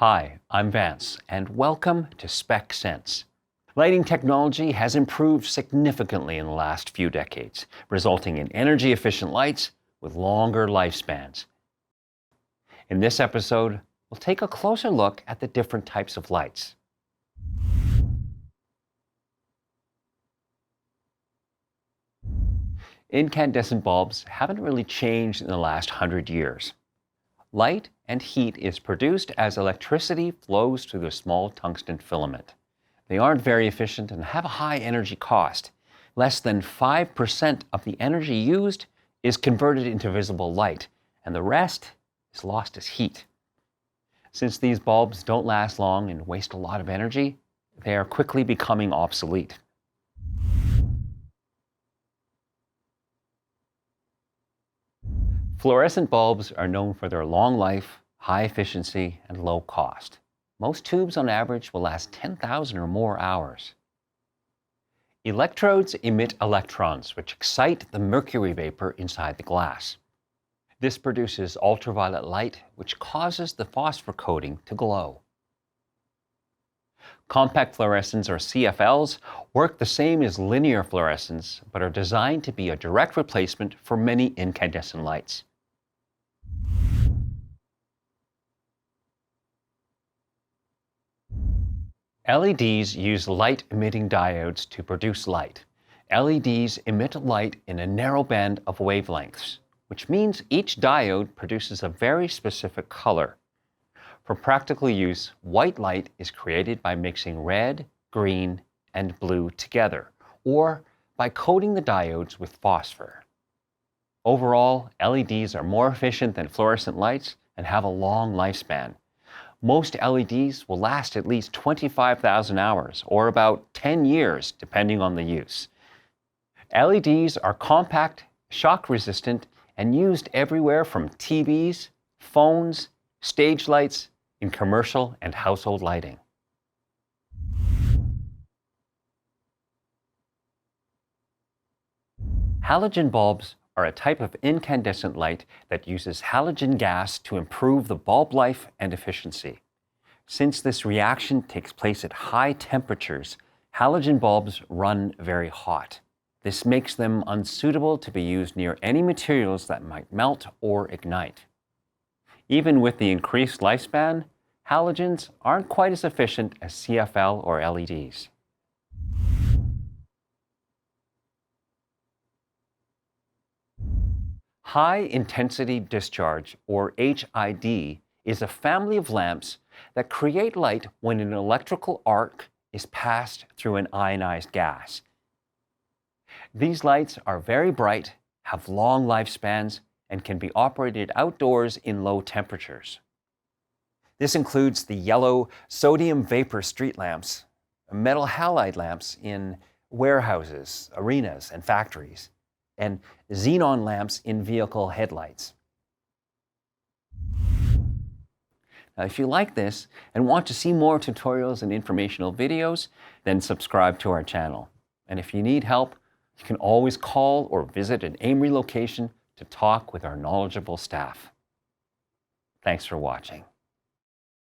Hi, I'm Vance, and welcome to Spec. Lighting technology has improved significantly in the last few decades, resulting in energy-efficient lights with longer lifespans. In this episode, we'll take a closer look at the different types of lights. Incandescent bulbs haven't really changed in the last 100 years. Light and heat is produced as electricity flows through the small tungsten filament. They aren't very efficient and have a high energy cost. Less than 5% of the energy used is converted into visible light, and the rest is lost as heat. Since these bulbs don't last long and waste a lot of energy, they are quickly becoming obsolete. Fluorescent bulbs are known for their long life, high efficiency, and low cost. Most tubes on average will last 10,000 or more hours. Electrodes emit electrons, which excite the mercury vapor inside the glass. This produces ultraviolet light, which causes the phosphor coating to glow. Compact fluorescents, or CFLs, work the same as linear fluorescents, but are designed to be a direct replacement for many incandescent lights. LEDs use light-emitting diodes to produce light. LEDs emit light in a narrow band of wavelengths, which means each diode produces a very specific color. For practical use, white light is created by mixing red, green, and blue together, or by coating the diodes with phosphor. Overall, LEDs are more efficient than fluorescent lights and have a long lifespan. Most LEDs will last at least 25,000 hours, or about 10 years, depending on the use. LEDs are compact, shock-resistant, and used everywhere from TVs, phones, stage lights, in commercial and household lighting. Halogen bulbs are a type of incandescent light that uses halogen gas to improve the bulb life and efficiency. Since this reaction takes place at high temperatures, halogen bulbs run very hot. This makes them unsuitable to be used near any materials that might melt or ignite. Even with the increased lifespan, halogens aren't quite as efficient as CFL or LEDs. High-intensity discharge, or HID, is a family of lamps that create light when an electrical arc is passed through an ionized gas. These lights are very bright, have long lifespans, and can be operated outdoors in low temperatures. This includes the yellow sodium vapor street lamps, metal halide lamps in warehouses, arenas, and factories, and xenon lamps in vehicle headlights. Now, if you like this and want to see more tutorials and informational videos, then subscribe to our channel. And if you need help, you can always call or visit an AMRE location to talk with our knowledgeable staff. Thanks for watching.